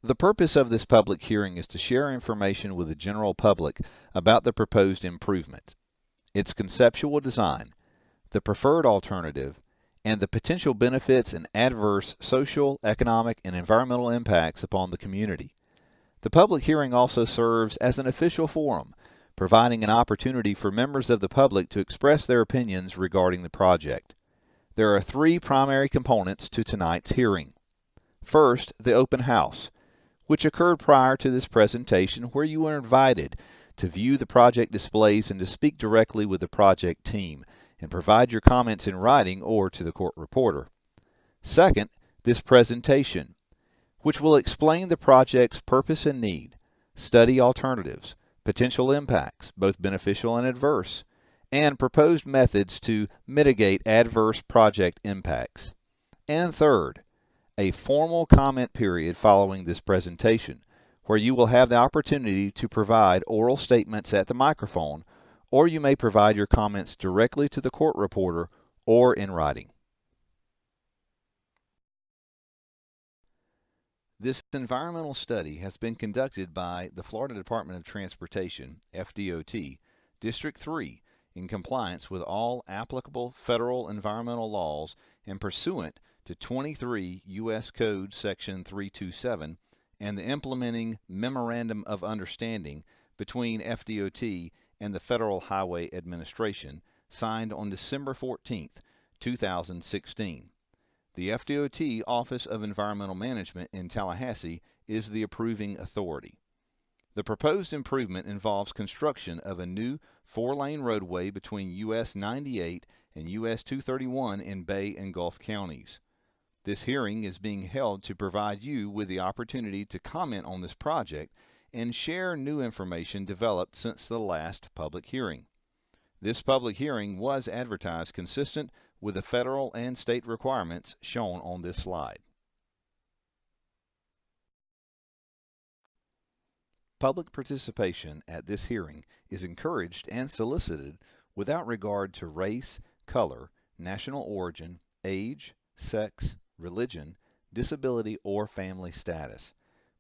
The purpose of this public hearing is to share information with the general public about the proposed improvement, its conceptual design, the preferred alternative, and the potential benefits and adverse social, economic, and environmental impacts upon the community. The public hearing also serves as an official forum, providing an opportunity for members of the public to express their opinions regarding the project. There are three primary components to tonight's hearing. First, the open house, which occurred prior to this presentation, where you were invited to view the project displays and to speak directly with the project team and provide your comments in writing or to the court reporter. Second, this presentation, which will explain the project's purpose and need, study alternatives, potential impacts, both beneficial and adverse, and proposed methods to mitigate adverse project impacts. And third, a formal comment period following this presentation, where you will have the opportunity to provide oral statements at the microphone, or you may provide your comments directly to the court reporter or in writing. This environmental study has been conducted by the Florida Department of Transportation, FDOT, District 3, in compliance with all applicable federal environmental laws and pursuant to 23 U.S. Code Section 327 and the implementing Memorandum of Understanding between FDOT and the Federal Highway Administration, signed on December 14, 2016. The FDOT Office of Environmental Management in Tallahassee is the approving authority. The proposed improvement involves construction of a new 4-lane roadway between US 98 and US 231 in Bay and Gulf counties. This hearing is being held to provide you with the opportunity to comment on this project and share new information developed since the last public hearing. This public hearing was advertised consistent with the federal and state requirements shown on this slide. Public participation at this hearing is encouraged and solicited without regard to race, color, national origin, age, sex, religion, disability, or family status.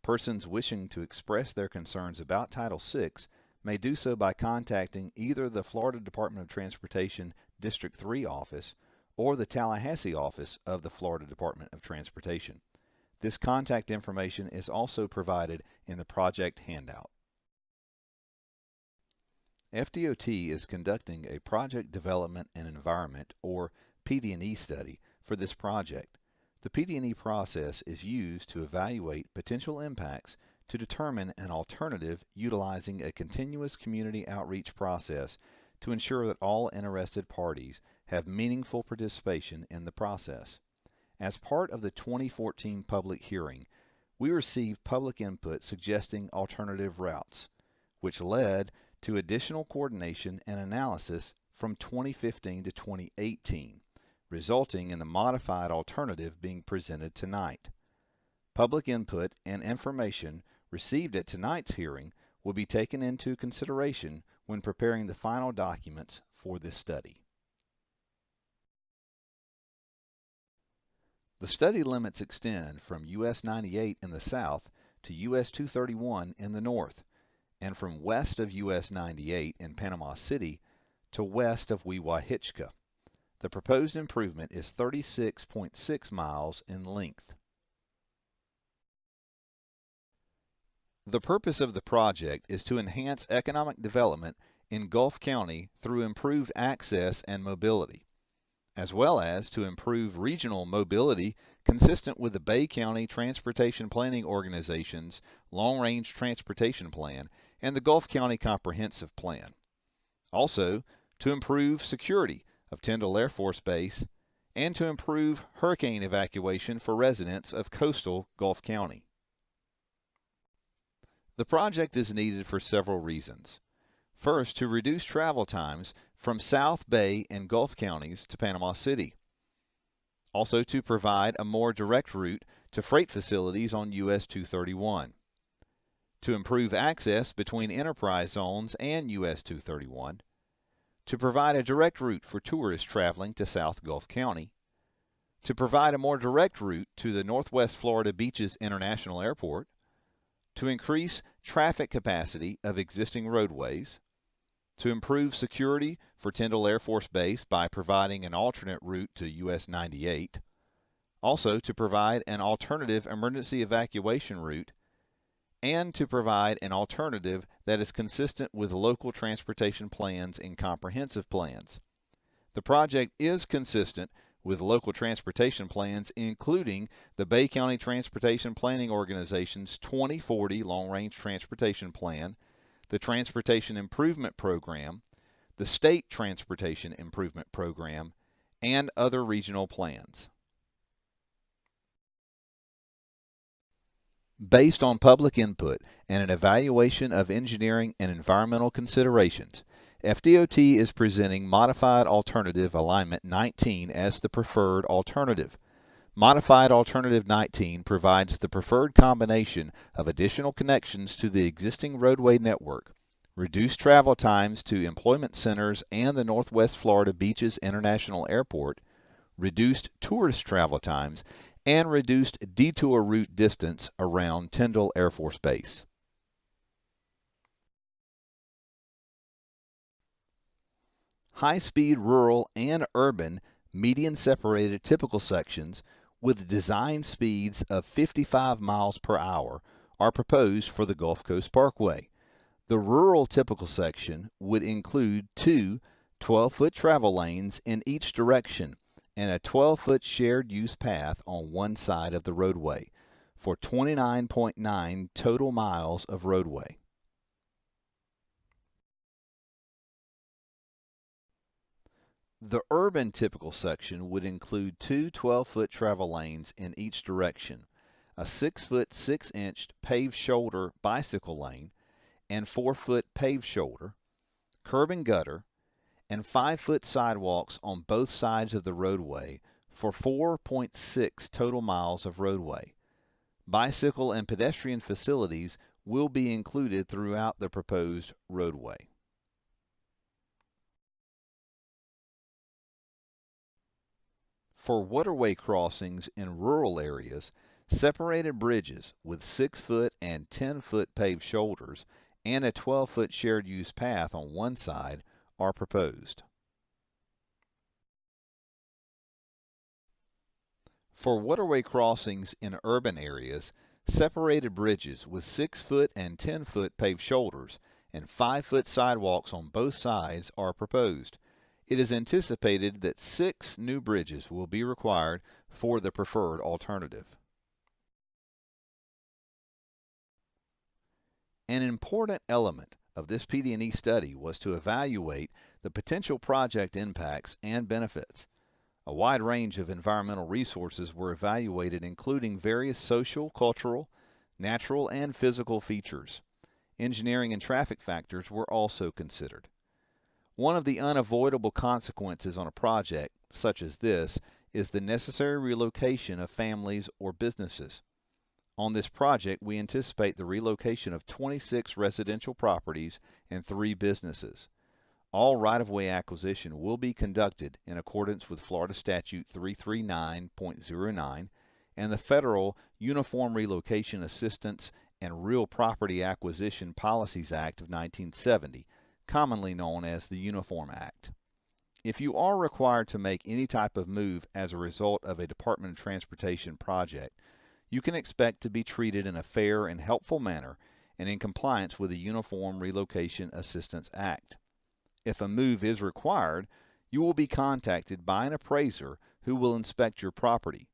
Persons wishing to express their concerns about Title VI may do so by contacting either the Florida Department of Transportation District 3 office or the Tallahassee office of the Florida Department of Transportation. This contact information is also provided in the project handout. FDOT is conducting a Project Development and Environment, or PD&E study, for this project. The PD&E process is used to evaluate potential impacts to determine an alternative utilizing a continuous community outreach process to ensure that all interested parties have meaningful participation in the process. As part of the 2014 public hearing, we received public input suggesting alternative routes, which led to additional coordination and analysis from 2015 to 2018, resulting in the modified alternative being presented tonight. Public input and information received at tonight's hearing will be taken into consideration when preparing the final documents for this study. The study limits extend from US 98 in the south to US 231 in the north, and from west of US 98 in Panama City to west of Weehawken. The proposed improvement is 36.6 miles in length. The purpose of the project is to enhance economic development in Gulf County through improved access and mobility, as well as to improve regional mobility consistent with the Bay County Transportation Planning Organization's Long-Range Transportation Plan and the Gulf County Comprehensive Plan. Also, to improve security of Tyndall Air Force Base and to improve hurricane evacuation for residents of coastal Gulf County. The project is needed for several reasons. First, to reduce travel times from South Bay and Gulf counties to Panama City. Also, to provide a more direct route to freight facilities on US 231. To improve access between enterprise zones and US 231. To provide a direct route for tourists traveling to South Gulf County. To provide a more direct route to the Northwest Florida Beaches International Airport. to increase traffic capacity of existing roadways, to improve security for Tyndall Air Force Base by providing an alternate route to US 98, also to provide an alternative emergency evacuation route, and to provide an alternative that is consistent with local transportation plans and comprehensive plans. The project is consistent with local transportation plans, including the Bay County Transportation Planning Organization's 2040 Long-Range Transportation Plan, the Transportation Improvement Program, the State Transportation Improvement Program, and other regional plans. Based on public input and an evaluation of engineering and environmental considerations, FDOT is presenting Modified Alternative Alignment 19 as the preferred alternative. Modified Alternative 19 provides the preferred combination of additional connections to the existing roadway network, reduced travel times to employment centers and the Northwest Florida Beaches International Airport, reduced tourist travel times, and reduced detour route distance around Tyndall Air Force Base. High-speed rural and urban median-separated typical sections with design speeds of 55 miles per hour are proposed for the Gulf Coast Parkway. The rural typical section would include two 12-foot travel lanes in each direction and a 12-foot shared use path on one side of the roadway for 29.9 total miles of roadway. The urban typical section would include two 12-foot travel lanes in each direction, a 6-foot 6-inch paved shoulder bicycle lane, and 4-foot paved shoulder, curb and gutter, and 5-foot sidewalks on both sides of the roadway for 4.6 total miles of roadway. Bicycle and pedestrian facilities will be included throughout the proposed roadway. For waterway crossings in rural areas, separated bridges with 6-foot and 10-foot paved shoulders and a 12-foot shared use path on one side are proposed. For waterway crossings in urban areas, separated bridges with 6-foot and 10-foot paved shoulders and 5-foot sidewalks on both sides are proposed. It is anticipated that 6 new bridges will be required for the preferred alternative. An important element of this PD&E study was to evaluate the potential project impacts and benefits. A wide range of environmental resources were evaluated, including various social, cultural, natural, and physical features. Engineering and traffic factors were also considered. One of the unavoidable consequences on a project such as this is the necessary relocation of families or businesses. On this project, we anticipate the relocation of 26 residential properties and 3 businesses. All right-of-way acquisition will be conducted in accordance with Florida Statute 339.09 and the Federal Uniform Relocation Assistance and Real Property Acquisition Policies Act of 1970, commonly known as the Uniform Act. If you are required to make any type of move as a result of a Department of Transportation project, you can expect to be treated in a fair and helpful manner and in compliance with the Uniform Relocation Assistance Act. If a move is required, you will be contacted by an appraiser who will inspect your property.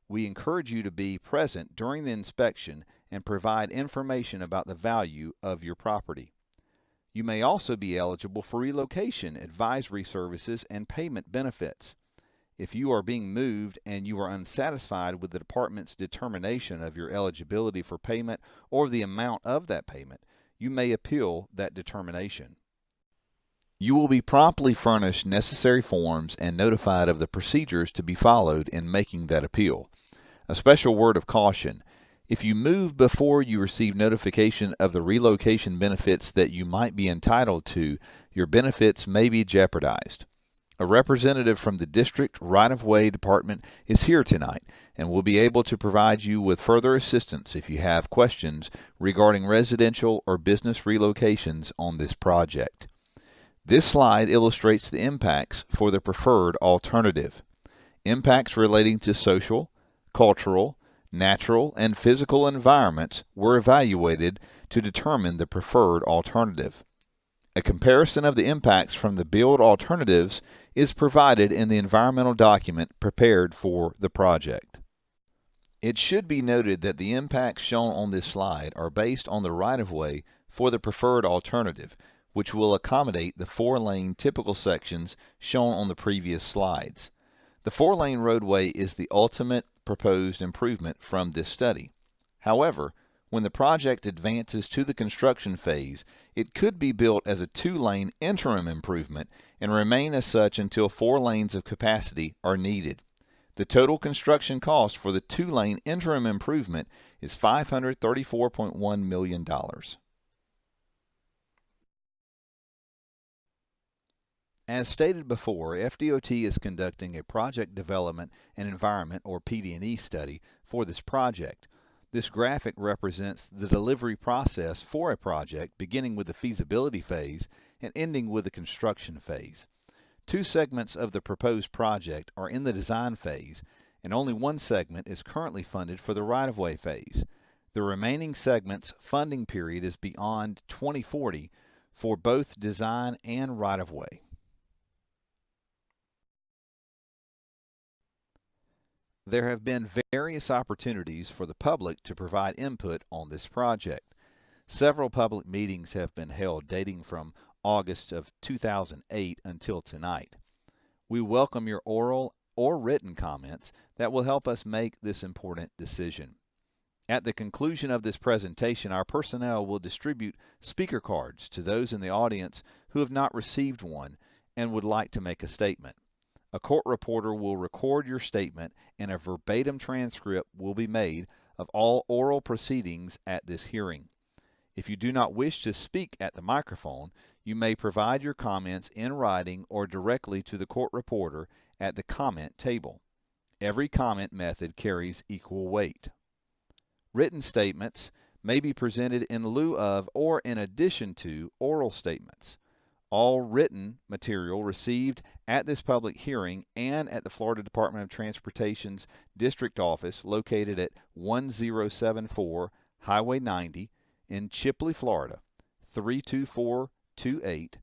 We encourage you to be present during the inspection and provide information about the value of your property. You may also be eligible for relocation advisory services and payment benefits. If you are being moved and you are unsatisfied with the department's determination of your eligibility for payment or the amount of that payment, you may appeal that determination. You will be promptly furnished necessary forms and notified of the procedures to be followed in making that appeal. A special word of caution: if you move before you receive notification of the relocation benefits that you might be entitled to, your benefits may be jeopardized. A representative from the District Right-of-Way Department is here tonight and will be able to provide you with further assistance if you have questions regarding residential or business relocations on this project. This slide illustrates the impacts for the preferred alternative. Impacts relating to social, cultural, natural, and physical environments were evaluated to determine the preferred alternative. A comparison of the impacts from the billed alternatives is provided in the environmental document prepared for the project. It should be noted that the impacts shown on this slide are based on the right-of-way for the preferred alternative, which will accommodate the 4-lane typical sections shown on the previous slides. The 4-lane roadway is the ultimate proposed improvement from this study. However, when the project advances to the construction phase, it could be built as a 2-lane interim improvement and remain as such until 4 lanes of capacity are needed. The total construction cost for the 2-lane interim improvement is $534.1 million. As stated before, FDOT is conducting a Project Development and Environment, or PD&E, study for this project. This graphic represents the delivery process for a project, beginning with the feasibility phase and ending with the construction phase. 2 segments of the proposed project are in the design phase, and only 1 segment is currently funded for the right-of-way phase. The remaining segment's funding period is beyond 2040 for both design and right-of-way. There have been various opportunities for the public to provide input on this project. Several public meetings have been held dating from August of 2008 until tonight. We welcome your oral or written comments that will help us make this important decision. At the conclusion of this presentation, our personnel will distribute speaker cards to those in the audience who have not received one and would like to make a statement. A court reporter will record your statement, and a verbatim transcript will be made of all oral proceedings at this hearing. If you do not wish to speak at the microphone, you may provide your comments in writing or directly to the court reporter at the comment table. Every comment method carries equal weight. Written statements may be presented in lieu of or in addition to oral statements. All written material received at this public hearing and at the Florida Department of Transportation's district office located at 1074 Highway 90 in Chipley, Florida, 32428,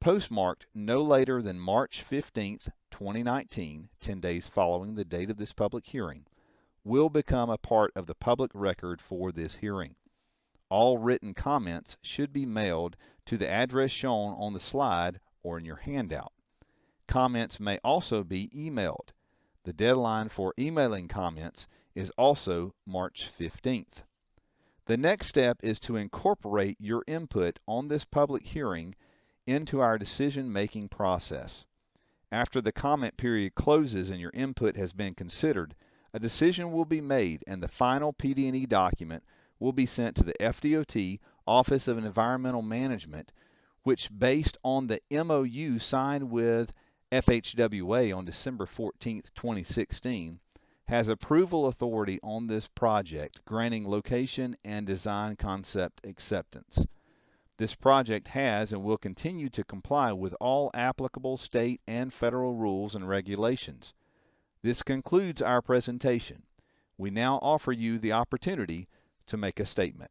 postmarked no later than March 15, 2019, 10 days following the date of this public hearing, will become a part of the public record for this hearing. All written comments should be mailed to the address shown on the slide or in your handout. Comments may also be emailed. The deadline for emailing comments is also March 15th. The next step is to incorporate your input on this public hearing into our decision-making process. After the comment period closes and your input has been considered, a decision will be made and the final PD&E document will be sent to the FDOT Office of Environmental Management, which, based on the MOU signed with FHWA on December 14, 2016, has approval authority on this project, granting location and design concept acceptance. This project has and will continue to comply with all applicable state and federal rules and regulations. This concludes our presentation. We now offer you the opportunity to make a statement.